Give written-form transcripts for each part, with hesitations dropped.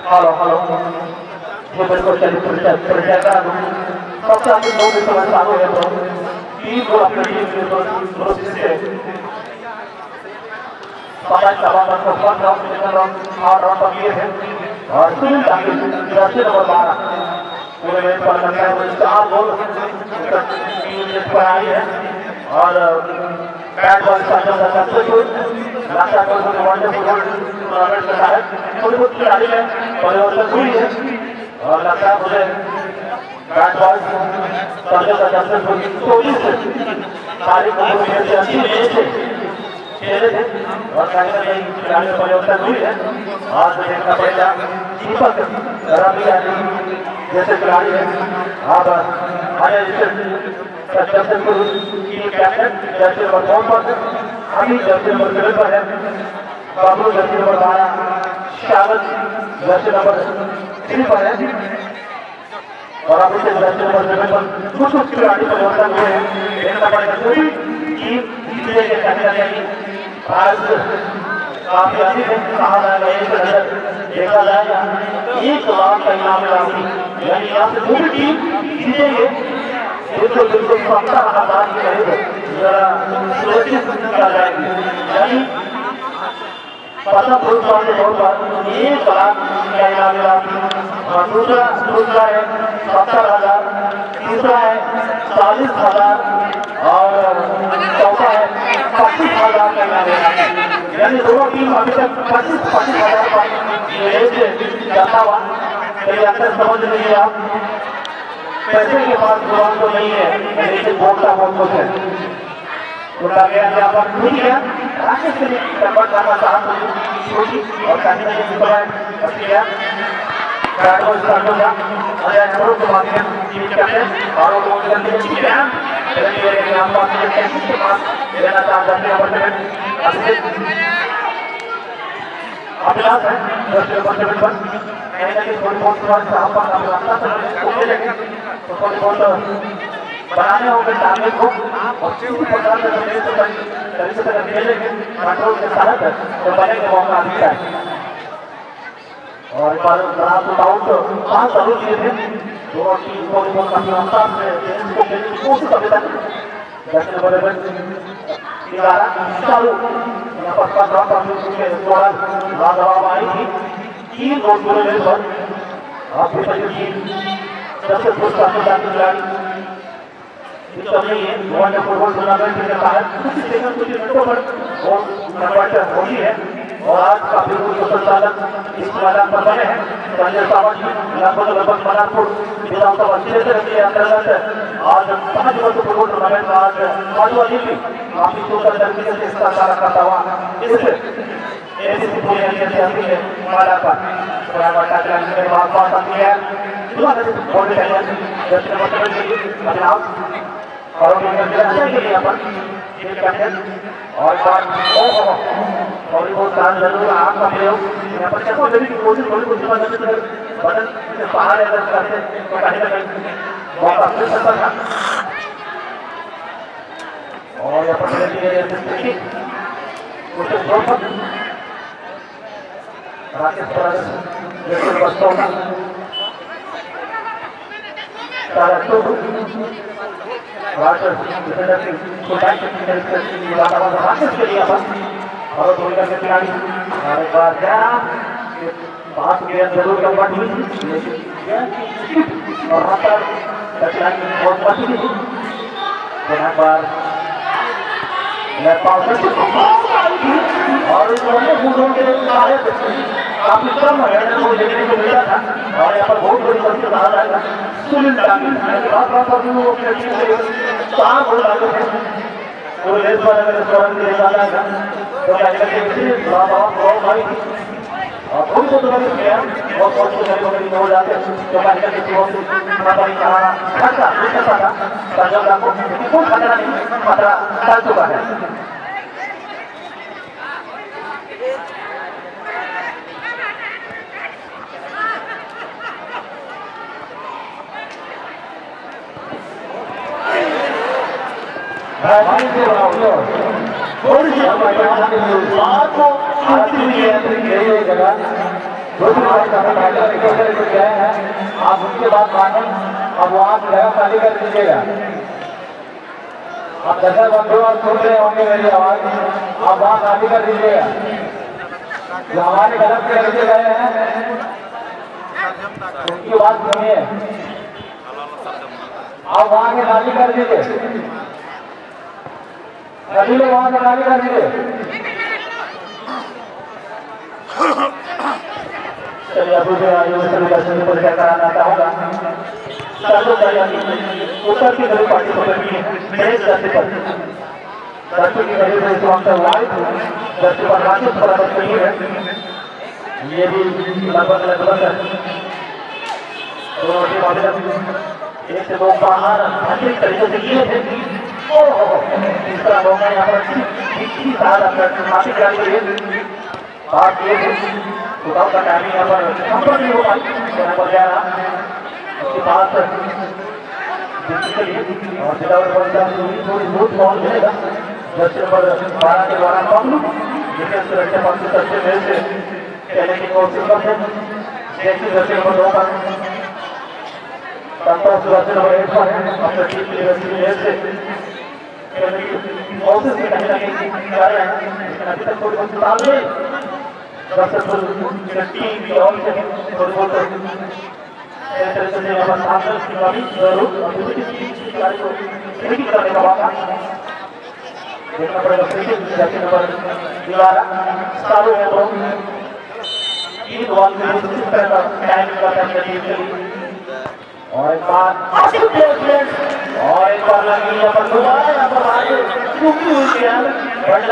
Halo, halo. Dia berkonsep terjaga. सबसे आगे दो मिनट में चालू है तो तीन गोल अपने टीम के तरफ से पांच नवंबर को first round second round third round तक ये है और सुनील डांगे जर्सी नंबर 12 पूरे मैच पर करता है वो 4 गोल टीम ने पर आई है और बैट बॉल स्टार्टर का सक्सेसफुल लास्ट गोल को वनडे फुटबॉल टूर्नामेंट का है थोड़ी बहुत खिलाड़ी में परिवर्तन हुई है और लगता है मुझे बैट बॉल स्टार्टर का सक्सेसफुल 24 तारीख को ये अच्छी मैच है खेले थे और कहीं ना कहीं खिलाड़ी में परिवर्तन हुई है आज देखना पड़ेगा दीपक रवि जैसे खिलाड़ी है अब आने successful team captain Jersey number 4 पर अभी जर्सी नंबर 7 पर है बाबू जर्सी नंबर 12 शावत जर्सी नंबर 3 पर है और अभी से जर्सी नंबर 7 पर कुछ खिलाड़ी परिवर्तन हुए हैं देखना पड़ेगा पूरी टीम जीतने के कहीं ना कहीं आज काफी अधिक कहा जाएगा एक नजर देखा जाएगा 1 लाख का इनाम राशि यानी यहाँ से पूरी टीम जीतेंगे बिल्कुल बिल्कुल 70,000 की करीब जरा सुरक्षित किया जाएगी यानी प्रथम पुरस्कार के तौर पर 1 लाख का इनाम राशि और दूसरा पुरस्कार है 70,000 तीसरा है 40,000 और चौथा है 25,000 का इनाम राशि यानी दोनों टीम अभी तक 25,000 पर जाता हुआ कहीं अंदर समझ लीजिए आप पैसे के पास जुबान तो नहीं है लेकिन बोलता बहुत कुछ है तो यहाँ पर खुद है राकेश के लिए कन्वर्ट करना चाहता हूँ और कहीं ना कहीं बैटबॉल स्टार्ट होगा और यहाँ पर माध्यम टीम कैप्टन और वो लोग करते हैं ठीक है चलिए हम बात करते हैं किसके पास लेना चाहते हैं अभिषेक अभिलाष है जर्सी नंबर 7 पर कहीं ना कहीं थोड़ी बहुत बार साहब पर काफी लगता है खेलेंगे तो थोड़ी बहुत बनाने होंगे टारगेट को और किसी प्रकार से तरीके से खेलेंगे कंट्रोल के साथ तो बनेंगे मौका अधिकता है और पर आउट 5 जरूर दिए थे दोनों टीम को बहुत काफी रफ्तार से इसको खेलने की कोशिश अभी तक जर्सी नंबर 11 चालू यहाँ पर 15 के दौरान लाजवाब आई थी 3 गोल पूरे पर आप टीम सबसे पुरस्कार खिलाड़ी नहीं है वनडे फुटबॉल टूर्नामेंट के तहत कुछ सेकंड कुछ मिनटों पर वो कन्वर्ट होती है और आज काफी कुछ संचालक इस मैदान पर बने हैं संजय सावंत लगभग मनारपुर विधानसभा क्षेत्र के अंतर्गत आज 5 वर्ष फुटबॉल टूर्नामेंट का आज पांचवा दिन भी काफी सुंदर तरीके से इसका सारा करता हुआ इस एसीसी पूरी ऐतिहासिक मैदान पर बात आती है और थोड़ी बहुत ध्यान जरूर आपका प्रयोग यहाँ पर कैसे होने की कोशिश थोड़ी कुछ बदल से बाहर अगर करते तो कहीं ना कहीं मौका मिल सकता था और यहाँ पर राकेश और थोड़ी करके खिलाड़ी और एक बार बात जरूर कन्वर्ट हुई और वहाँ पर खिलाड़ी बहुत पसंद थी एक बार और इस फूलों के काफी कम है वो देखने को मिला था और यहाँ पर बहुत बड़ी संख्या कहा जाएगा सुनील डांगे 4 गोल डाले थे पूरे देश पर अगर स्कोर के लिए डाला था तो बहुत भारी थी और थोड़ी बहुत बड़ी गया बहुत हो जाते तो खर्चा था संजय को कोई खतरा नहीं खतरा टल चुका है थोड़ी सी बात को आती हुई है जगह दूसरी बात गए हैं, आप उनके बात माने, अब वहाँ की जगह खाली कर दीजिएगा। आप दर्शक बंधु सुन रहे होंगे मेरी आवाज, आप वहाँ खाली कर दीजिएगा। जो हमारे गलत कर दिए गए हैं उनकी बात सुनिए, आप वहाँ के खाली कर दीजिए, सभी लोग वहाँ से खाली कर दीजिए। चलिए अब दर्शन परिचय कराना चाहूँगा। उत्तर की गरीब पार्टी को दर्शन की गरीब दर्शन पर राशि बराबर नहीं है, ये भी लगभग एक से दो बाहर अच्छी तरीके से किए थे। तीसरा मौका यहाँ पर काफी जारी बात किए थे, चुनाव का टाइमिंग यहाँ पर संपर्क नहीं हो पाई, यहाँ पर गया उसके बाद और थोड़ी बहुत माहौल मिलेगा। दर्शन नंबर 12 के द्वारा लेकिन सुरक्षा पक्ष से मेल से कहने की कोशिश करते हैं। जैसे दर्शन नंबर 2 पर संतोष दर्शन नंबर 1 पर है, अपने टीम की मेल से कहने की कोशिश में कहीं ना कहीं जा रहे हैं, लेकिन अभी तक थोड़ी बहुत सुधार नहीं। दर्शन टीम की और थोड़ी बहुत करने का मौका देखना पड़ेगा। नंबर 12 सालों में तो तीन बॉल में टाइम का और एक बार लगी यहाँ पर दोबारा यहाँ पर आगे हुई है, एक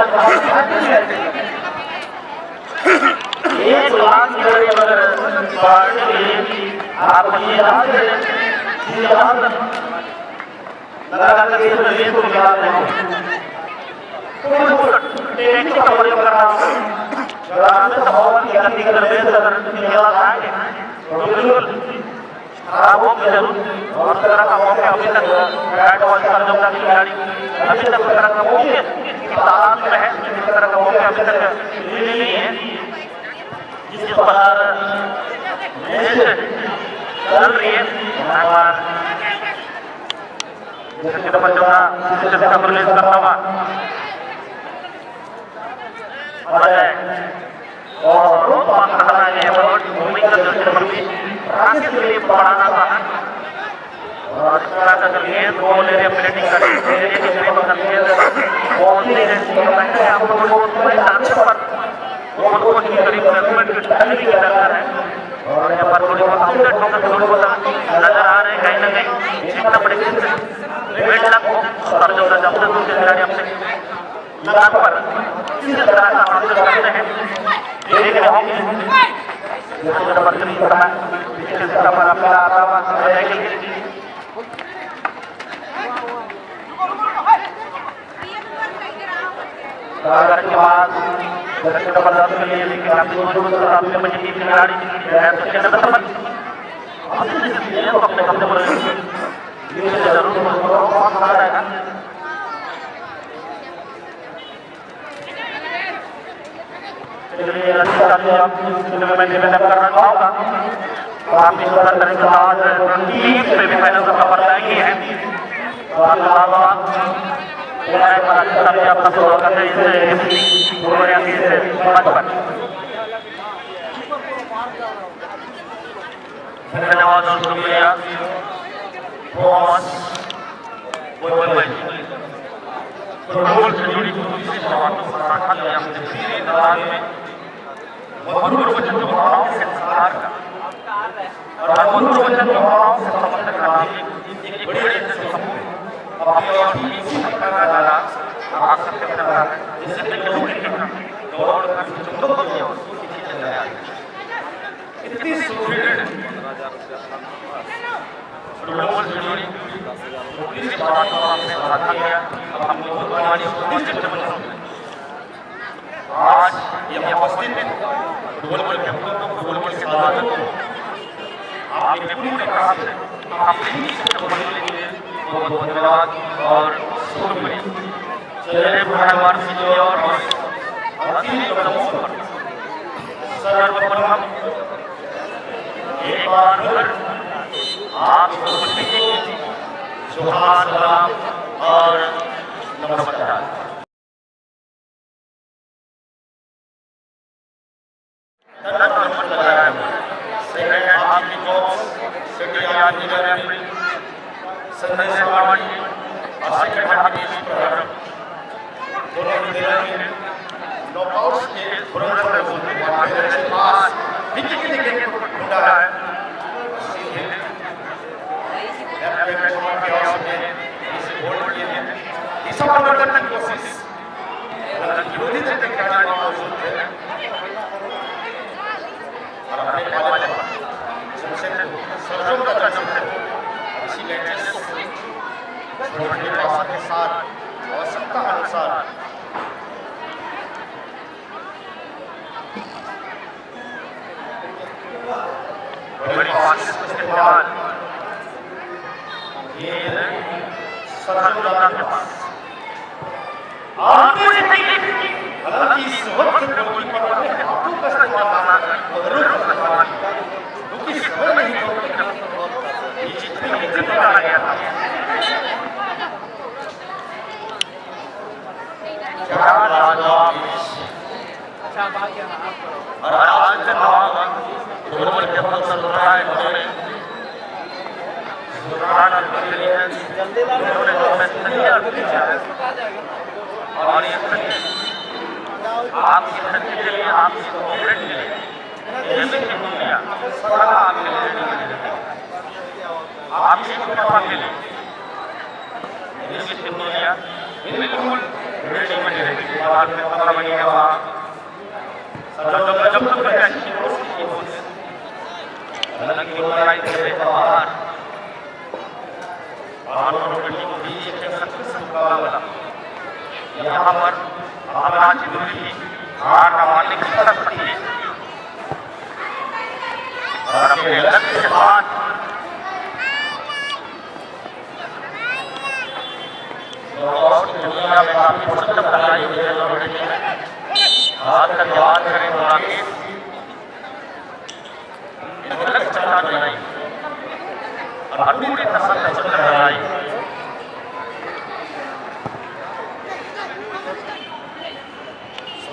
लाख आप और तरह का मौके अभी तक बैट बॉल का जो खिलाड़ी अभी तक तरह का मौके तालाब में है, इस तरह का मौके अभी तक नहीं है, जिस पर चल रही है। बढ़ाना था और इस तरह का गेंद बॉल एरिया प्लेटिंग कर और यहाँ पर थोड़ी बहुत अपडेट होकर थोड़ी बहुत नजर आ रहे हैं कहीं ना कहीं जितना बड़े और जो जबसे दूसरे खिलाड़ी अपने लगान पर इस तरह का हासिल करते हैं देख रहे होंगे। नंबर 3 पर अपना आता हुआ के बाद दर्शक नंबर 10 के लिए लेकिन आप दूसरे में टीम खिलाड़ी अपने कब्जे पर जरूर रहेगा। मैं निवेदन करना चाहूँगा काफी सुंदर तरीके से आज टीम से भी फाइनल का सफर तय किए हैं। अपना शुरू करते हैं धन्यवाद और शुक्रिया बहुत फुटबॉल से जुड़ी दूसरी सवालों को रखा गया मधुर वचन भावनाओं से संस्कार का और मधुर वचन भावनाओं से संबंध का एक बड़े समूह अपने और का द्वारा आकर्षित करता है, जिससे लोग दौड़ कर चुंबक की वस्तु खींचे जाते हैं। इतनी सुदृढ़ फुटबॉल से जुड़ी दूसरी सवालों को आपने रखा गया हम बहुत हमारी उद्देश्य आज ये उपस्थित में फुटबॉल के स्वागत आपने पूरे प्रयास से आपने लिए बहुत बहुत धन्यवाद और शुक्रिया। चलिए भारत की और सर्वप्रथम जोहार सलाम और नमस्कार। संदेशवाणी और दोनों विद्यालय में नॉकआउट्स के तुरंत मेरे पास विकेट के लिए ढूंढा है इसे होल्ड किए हैं इस परिवर्तन की कोशिश विरोधी दल के खिलाड़ी मौजूद थे और अपने वाले सरजों का चर्चा इसी मैचेस छोटे पास के साथ आवश्यकता अनुसार बड़ी कोशिश के बाद ये सरजों के पास हालांकि इस वक्त गोल पर हाथों का इस्तेमाल क्योंकि खबर नहीं ये जितनी विकेट लगाया गया था क्या लाजवाब और आज दोनों के फल चल रहा है और ये आपकी तरक्की के लिए आपकी कोऑपरेट के लिए ये भी शुक्रिया आपके आपकी कृपा के लिए ये भी शुक्रिया बिल्कुल रेडी में रहेगी बाहर में 15 महीने के बाद जब तक अच्छी रोशनी होती हालांकि वो लड़ाई के बाहर और रोटी को बीच के सख्त मुकाबला यहाँ पर आज दूरी हार मानने की सकती है और अपने लक्ष्य के बाद दुनिया में काफी प्रसिद्ध बनाई हुई है आज का जवाब करें लक्ष्य चला नहीं और पूरी तसल्ली चल रही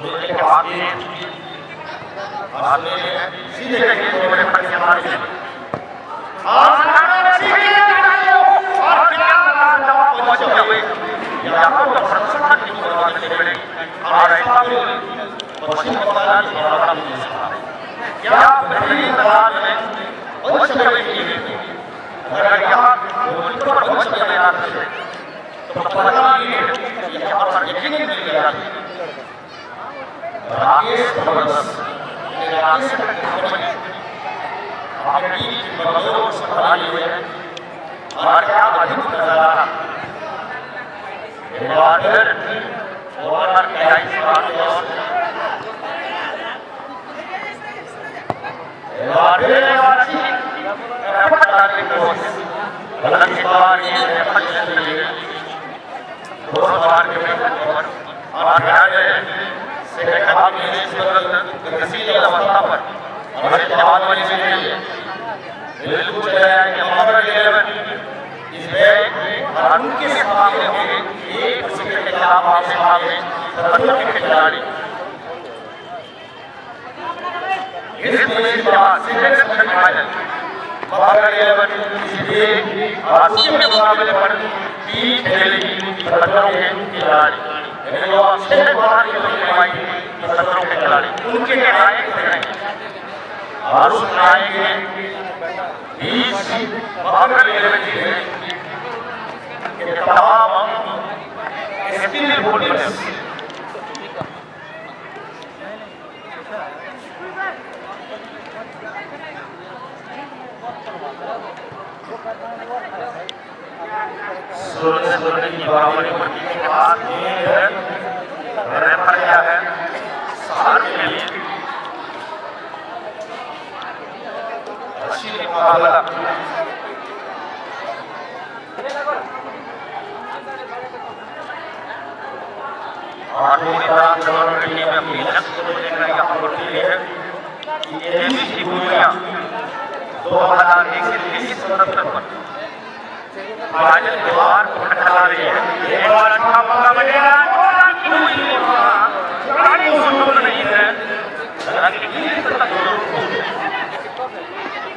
के आगे सीधे कहीं बड़े खड़े हमारे और पहुंच गए यहाँ पर प्रदर्शन की शुरुआत करें और ऐसा पश्चिम बंगाल क्या बेहतरीन अंदाज में पहुंच गए अगर यहाँ पर पहुंच गए तो पता नहीं यहाँ पर यकीन मिल गया राकेश जबरदस्त राकेश आपकी बगलों से बनाई हुई है और क्या अद्भुत नजारा वाटर ओवर के आइस और वाटर वाली पटाने की कोशिश गलत बार ये फट चली दो बार के और ध्यान गतिशील अवस्था पर हमारे जवान वाली बिल्कुल इसमें कानून के मुकाबले में एक दूसरे के खिलाफ आपसे भागे के खिलाड़ी इस मैच के बाद फाइनल महाराज 11 इसलिए आसिफ के मुकाबले पर 3 खेलेगी खतरों के खिलाड़ी खतरों के खिलाड़ी उनके नायक और उस नायक ने 20 महाराज 11 के तमाम स्टील होल्डर्स सोने की बराबरी होने के बाद रेफर किया है सार के लिए अच्छी मुकाबला और पूरी तरह से टीम में अपनी लक्ष्य को लेकर यहाँ पर है ये भी दुनिया 2021 के 20 सितंबर पर फाइनल के बाद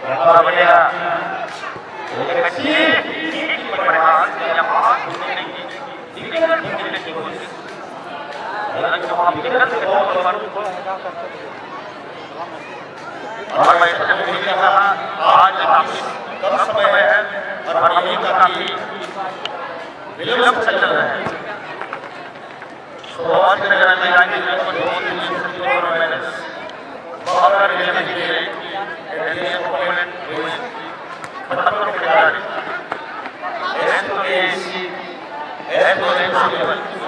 Para bendera ini kecil perhatian yang amat tinggal dan cuma pikirkan kehidupan और मैं इससे मुझे कहा आज काफी कम समय है और ये काफी विलंब चल रहा है शुरुआत में जाने जाने के लिए 2 3 मैंने बहुत सारे विलंब किए एलियन कमेंट खत्म कर दिया S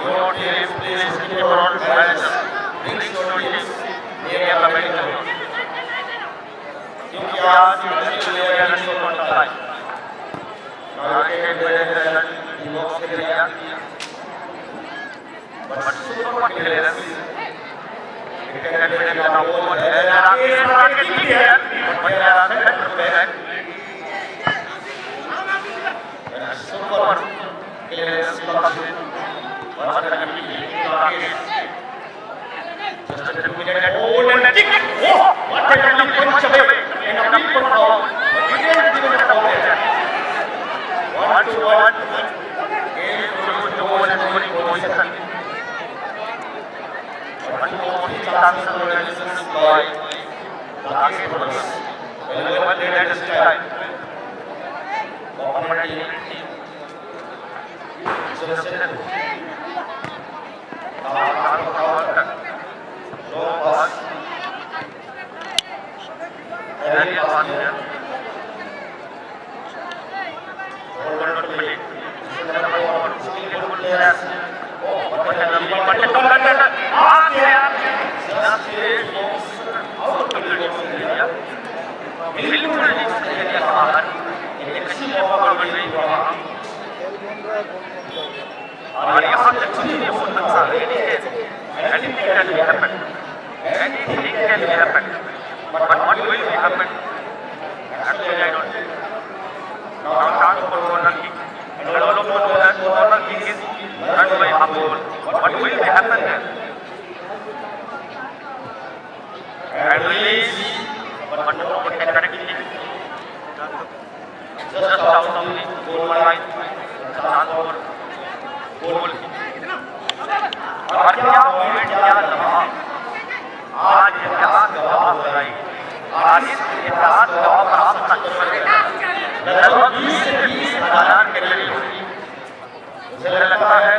notice please keep your balance please notice ये कमेंट क्योंकि आज प्लेयर को होता है आगे प्लेयर दिमाग से लिया बट सुपर प्लेयर क्रिकेट में ना वो आगे ठीक है बट आगे सुपर प्लेयर का और आगे just a minute hold and kick oh what a lovely punch away and a big foul but he didn't give it a foul there 1-1 game to goal and scoring position one more chance to realize by Rakesh Brothers well they had a style opportunity very fast here. But what will happen? Actually, I don't know. Now start for corner kick. And develop for that corner kick is run by half goal. What will happen there? And release. But no one can correct it. Just out of the goal line. Chance for goal. और क्या movement क्या रहा आज इतिहास गवाह हो रही आज इस इतिहास गवाह पर आप लगभग 20,000 के करीब मुझे लगता है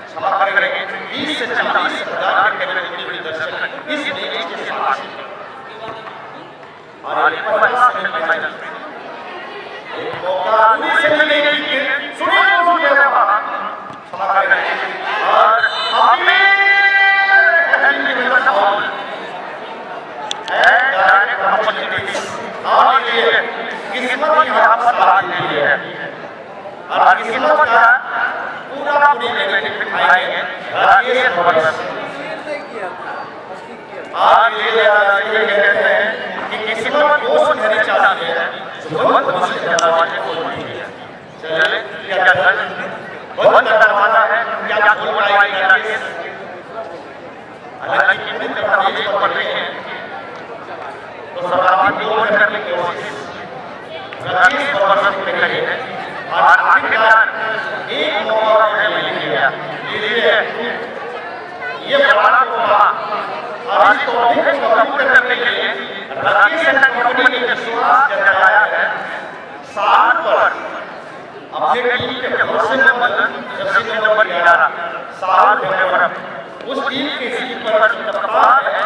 क्षमा करेंगे 20 से 40,000 के करीब दर्शक इस मैच के साथ और ये पहला सेमीफाइनल एक मौका पूरी से मिलेगी सुनिए क्षमा करेंगे और हमें किस्मत यहाँ पर बात नहीं है और किस्मत का पूरा पूरी बेनिफिट आएंगे राकेश ब्रदर्स आज ये कहते हैं कि किस्मत वो सुनहरी चाहती है जो बंद दरवाजे खोलती है चले क्या बंद दरवाजा है क्या खोल पाएंगे राकेश हालांकि मित्र प्रवेश पड़ रहे हैं तो सलामत को ओवर करने की कोशिश राकेश ब्रदर्स ने करी है और आखिरकार एक मौका उन्हें मिल गया इसलिए ये बड़ा मौका और इस तौफीक को कबूल करने के लिए राकेश एंड कंपनी ने शुरुआत जगाया है 7 पर अपने टीम के जर्सी नंबर 11 7 होने पर उस टीम के सीट पर कप्तान है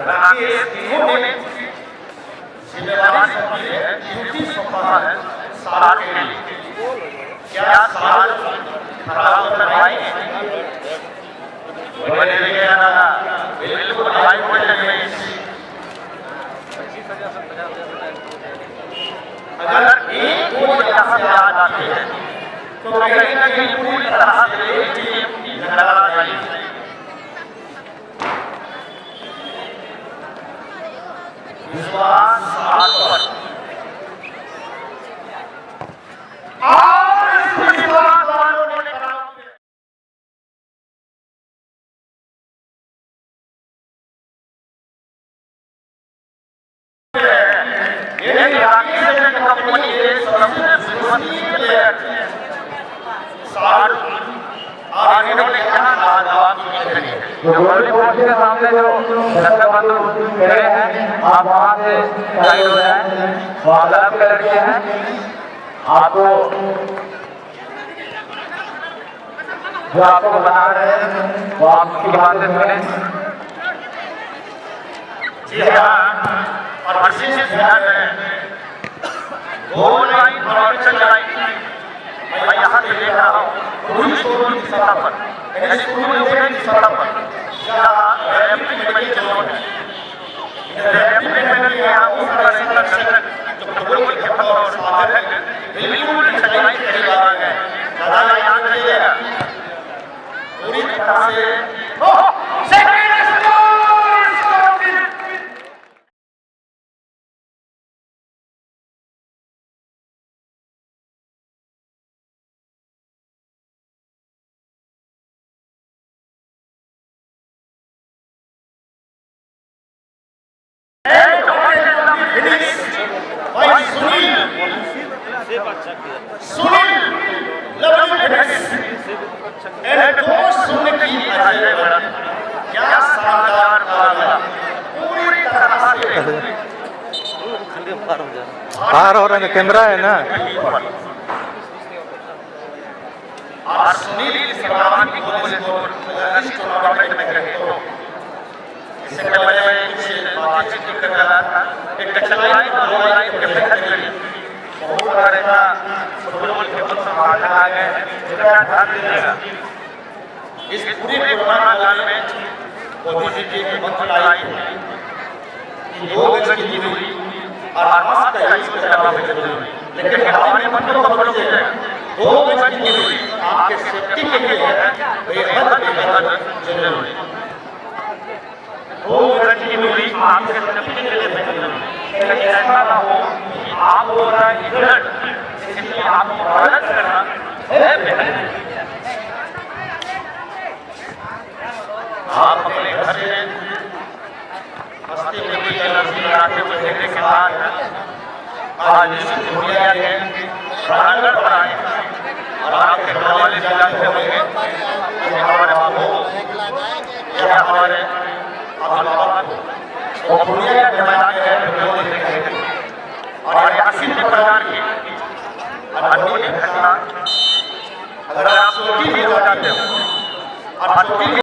राकेश ने जिम्मेदारी सौंपी है ड्यूटी सौंपा है सार के लिए क्या सार खराब कर पाएंगे बने रहिए ना बिल्कुल हाई वोल्टेज में अगर एक गोल यहाँ से आ जाती है तो कहीं ना कहीं पूरी तरह से टीम लड़ा जाएगी विश्वास जो गोली पोस्ट के सामने जो दर्शक बंधु खड़े हैं, आप वहाँ से साइड हो जाए। वहाँ क्लब के लड़के हैं, आपको जो आपको बता रहे हैं वो आपकी बातें सुने। जी हाँ, और विशेष ध्यान में गोल लाइन प्रोडक्शन लाइन मैं यहाँ से देख रहा हूँ पूरी स्टोरी की सतह पर, यानी पूरी ओपनिंग की सतह पर जहाँ रैपिंग में बड़ी जरूरत है। रैपिंग में यहाँ उस तरह से दर्शक जो फुटबॉल के खेल और साधक बिल्कुल सच्चाई के बारे में ज़्यादा याद रखिएगा। पूरी तरह से बाहर हो रहा है, कैमरा है ना। और सुनील सर्वान की गोल से इस टूर्नामेंट में गए तो इससे पहले मैं कुछ बातचीत कर रहा था। एक टचलाइन और दो लाइन के बेहद लड़ी बहुत सारे का फुटबॉल के कुछ समाधान आ गए, जितना ध्यान दीजिएगा। इस पूरे कोरोना काल में मोदी जी की मंत्र आई है कि 2 गज की दूरी और मास्क का यूज करना भी जरूरी है, लेकिन हमारे मंत्रों को फॉलो कीजिएगा। 2 गज की दूरी आपके सेफ्टी के लिए है, बेहद जरूरी है। 2 गज की दूरी आपके सेफ्टी के लिए बेहद जरूरी है। लेकिन ऐसा ना हो कि आप हो रहा है इधर, इसलिए आपको मदद करना है बेहद। आप अपने घर से मस्ती में कोई एनर्जी लगाते हुए देखने के बाद आज इस दुनिया के प्रांगण पर आए और आपके घर वाले दिलाते होंगे कि हमारे बाबू या हमारे अभिभावक वो दुनिया के मैदान में और यहाँ किसी प्रकार